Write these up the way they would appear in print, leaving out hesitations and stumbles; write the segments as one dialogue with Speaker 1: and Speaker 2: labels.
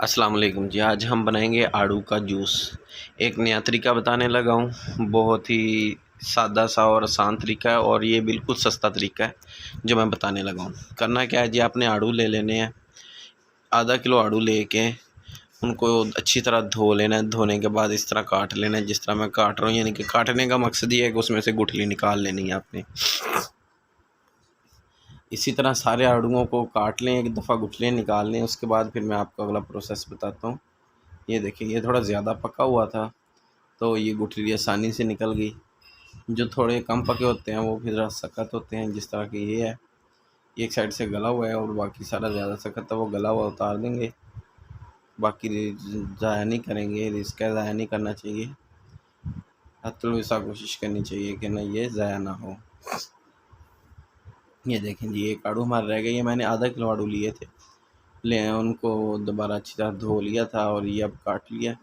Speaker 1: अस्सलाम वालेकुम जी। आज हम बनाएंगे आड़ू का जूस। एक नया तरीका बताने लगा हूँ, बहुत ही सादा सा और आसान तरीका है और ये बिल्कुल सस्ता तरीका है जो मैं बताने लगा हूँ। करना क्या है जी, आपने आड़ू ले लेने हैं। आधा किलो आड़ू लेके उनको अच्छी तरह धो लेना है। धोने के बाद इस तरह काट लेना है जिस तरह मैं काट रहा हूँ, यानी कि काटने का मकसद ये है कि उसमें से गुठली निकाल लेनी है आपने। इसी तरह सारे आड़ूओं को काट लें, एक दफ़ा गुठलियाँ निकाल लें। उसके बाद फिर मैं आपको अगला प्रोसेस बताता हूँ। ये देखिए, ये थोड़ा ज़्यादा पका हुआ था तो ये गुठली आसानी से निकल गई। जो थोड़े कम पके होते हैं वो फिर ज़रा सख्त होते हैं, जिस तरह की ये है। ये एक साइड से गला हुआ है और बाकी सारा ज़्यादा सख्त है, वो गला हुआ उतार देंगे। बाकी ज़ाया नहीं करेंगे, रिस्क है, ज़ाया नहीं करना चाहिए। हत्तुलविसा कोशिश करनी चाहिए कि ना ये ज़ाया ना हो। ये देखें जी, एक आड़ू हमारा रह गया। ये मैंने आधा किलो आड़ू लिए थे, उनको दोबारा अच्छी तरह धो लिया था और ये अब काट लिया।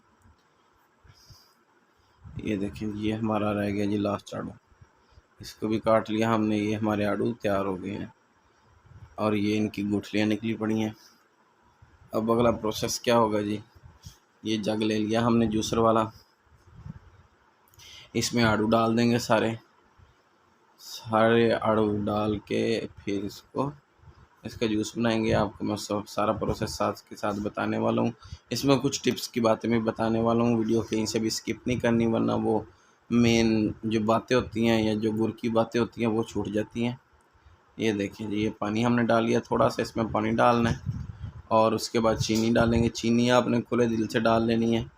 Speaker 1: ये देखें, ये हमारा रह गया जी लास्ट आड़ू, इसको भी काट लिया हमने। ये हमारे आड़ू तैयार हो गए हैं और ये इनकी गुठलियाँ निकली पड़ी हैं। अब अगला प्रोसेस क्या होगा जी, ये जग ले लिया हमने जूसर वाला, इसमें आड़ू डाल देंगे। सारे आड़ू डाल के फिर इसका जूस बनाएंगे। आपको मैं सब सारा प्रोसेस साथ के साथ बताने वाला हूँ। इसमें कुछ टिप्स की बातें मैं बताने वाला हूँ, वीडियो कहीं से भी स्किप नहीं करनी, वरना वो मेन जो बातें होती हैं या जो गुर की बातें होती हैं वो छूट जाती हैं। ये देखिए जी, ये पानी हमने डाल लिया, थोड़ा सा इसमें पानी डालना है और उसके बाद चीनी डालेंगे। चीनी आपने खुले दिल से डाल लेनी है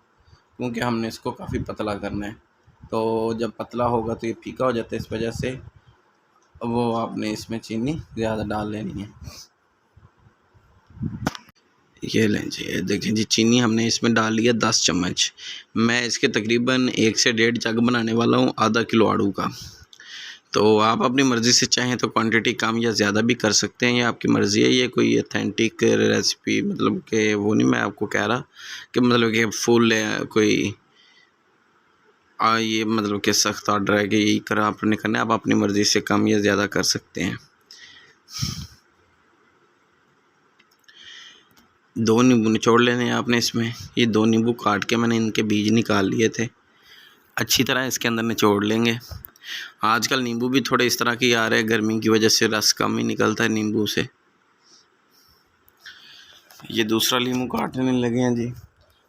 Speaker 1: क्योंकि हमने इसको काफ़ी पतला करना है। तो जब पतला होगा तो ये फीका हो जाता है, इस वजह से वो आपने इसमें चीनी ज़्यादा डाल लेनी है। ये लें जी, ये देखें जी, चीनी हमने इसमें डाल लिया 10 चम्मच। मैं इसके तकरीबन 1 से 1.5 जग बनाने वाला हूँ आधा किलो आड़ू का। तो आप अपनी मर्ज़ी से चाहें तो क्वांटिटी कम या ज़्यादा भी कर सकते हैं, ये आपकी मर्ज़ी है। ये कोई ऑथेंटिक रेसिपी मतलब कि वो नहीं मैं आपको कह रहा कि मतलब कि फुल कोई ये मतलब कि सख्त ऑर्डर है कि यही करा आपने करना है। आप अपनी मर्ज़ी से कम या ज़्यादा कर सकते हैं। 2 नींबू निचोड़ लेने हैं आपने इसमें। ये 2 नींबू काट के मैंने इनके बीज निकाल लिए थे, अच्छी तरह इसके अंदर निचोड़ लेंगे। आजकल नींबू भी थोड़े इस तरह के आ रहे हैं, गर्मी की वजह से रस कम ही निकलता है नींबू से। ये दूसरा नींबू काटने लगे हैं जी।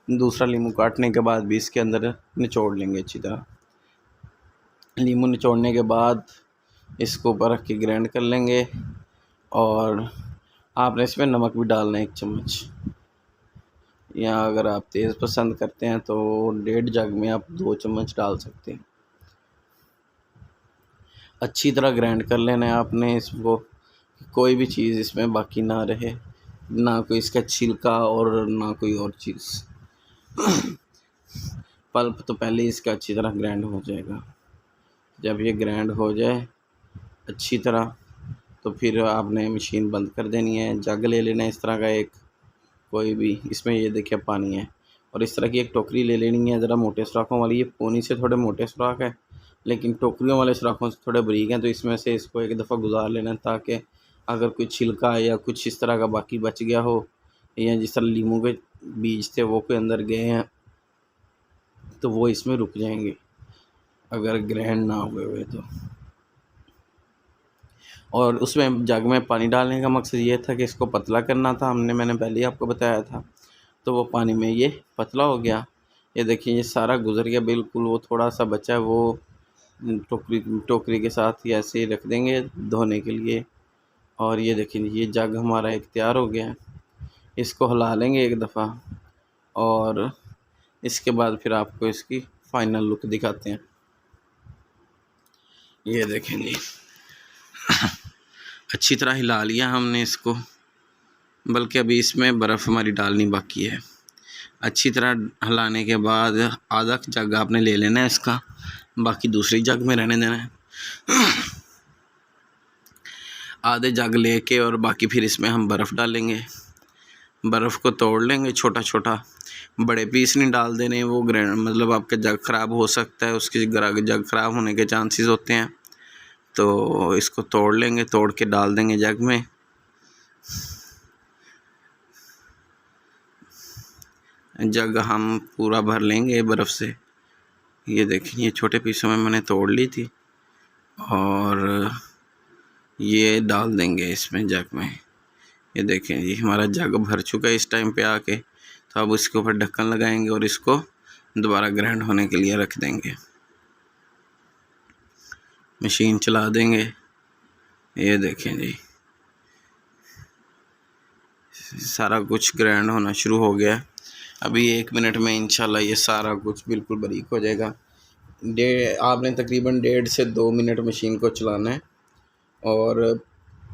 Speaker 1: दूसरा नींबू काटने के बाद भी इसके अंदर निचोड़ लेंगे अच्छी तरह। नींबू निचोड़ने के बाद इसको ऊपर रख के ग्राइंड कर लेंगे और आपने इसमें नमक भी डालना है 1 चम्मच, या अगर आप तेज़ पसंद करते हैं तो 1.5 जग में आप 2 चम्मच डाल सकते हैं। अच्छी तरह ग्राइंड कर लेना है आपने इसको, कोई भी चीज़ इसमें बाकी ना रहे, ना कोई इसका छिलका और ना कोई और चीज़। पल्प तो पहले इसका अच्छी तरह ग्राइंड हो जाएगा। जब ये ग्राइंड हो जाए अच्छी तरह तो फिर आपने मशीन बंद कर देनी है। जग ले लेना है इस तरह का एक, कोई भी, इसमें ये देखिए पानी है, और इस तरह की एक टोकरी ले लेनी है ज़रा मोटे सुराखों वाली। ये पोनी से थोड़े मोटे सुराख है लेकिन टोकरियों वाले सुराखों से थोड़े बारीक हैं, तो इसमें से इसको एक दफ़ा गुजार लेना है ताकि अगर कोई छिलका या कुछ इस तरह का बाकी बच गया हो, या जिस तरह लीमू के बीज थे वो के अंदर गए हैं तो वो इसमें रुक जाएंगे अगर ग्राइंड ना हुए हुए तो। और उसमें जग में पानी डालने का मकसद ये था कि इसको पतला करना था, मैंने पहले ही आपको बताया था। तो वो पानी में ये पतला हो गया। ये देखिए, ये सारा गुज़र गया बिल्कुल। वो थोड़ा सा बचा है वो टोकरी के साथ ही ऐसे ही रख देंगे धोने के लिए। और ये देखिए, ये जग हमारा एक तैयार हो गया है। इसको हिला लेंगे एक दफ़ा और इसके बाद फिर आपको इसकी फ़ाइनल लुक दिखाते हैं। ये देखें जी, अच्छी तरह हिला लिया हमने इसको, बल्कि अभी इसमें बर्फ़ हमारी डालनी बाकी है। अच्छी तरह हिलाने के बाद आधा जग आपने ले लेना है इसका, बाकी दूसरी जग में रहने देना है। आधे जग लेके और बाकी फिर इसमें हम बर्फ़ डालेंगे। बर्फ़ को तोड़ लेंगे छोटा छोटा, बड़े पीस नहीं डाल देने, वो ग्रैंड मतलब आपका जग ख़राब हो सकता है, उसकी जग ख़राब होने के चांसेस होते हैं। तो इसको तोड़ लेंगे, तोड़ के डाल देंगे जग में। जग हम पूरा भर लेंगे बर्फ़ से। ये देखिए, ये छोटे पीसों में मैंने तोड़ ली थी और ये डाल देंगे इसमें जग में। ये देखें जी, हमारा जग भर चुका है इस टाइम पे आके। तो अब इसके ऊपर ढक्कन लगाएंगे और इसको दोबारा ग्राइंड होने के लिए रख देंगे। मशीन चला देंगे। ये देखें जी, सारा कुछ ग्राइंड होना शुरू हो गया। अभी 1 मिनट में इंशाल्लाह ये सारा कुछ बिल्कुल बारीक हो जाएगा। आपने तकरीबन 1.5 से 2 मिनट मशीन को चलाना है और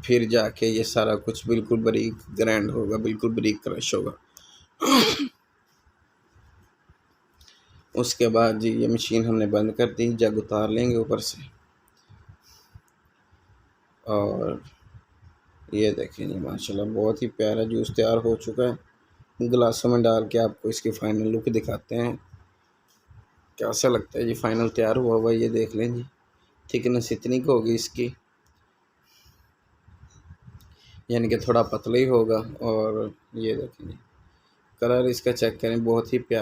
Speaker 1: फिर जाके ये सारा कुछ बिल्कुल बारीक ग्राइंड होगा, बिल्कुल बारीक क्रश होगा। उसके बाद जी ये मशीन हमने बंद कर दी, जग उतार लेंगे ऊपर से और ये देखें जी, माशाल्लाह बहुत ही प्यारा जूस तैयार हो चुका है। गिलासों में डाल के आपको इसकी फ़ाइनल लुक दिखाते हैं कैसा लगता है जी। फ़ाइनल तैयार हुआ हुआ ये देख लें जी, थिकनेस इतनी की होगी इसकी, यानी कि थोड़ा पतला ही होगा। और ये देखें जी, कलर इसका चेक करें, बहुत ही प्यारा।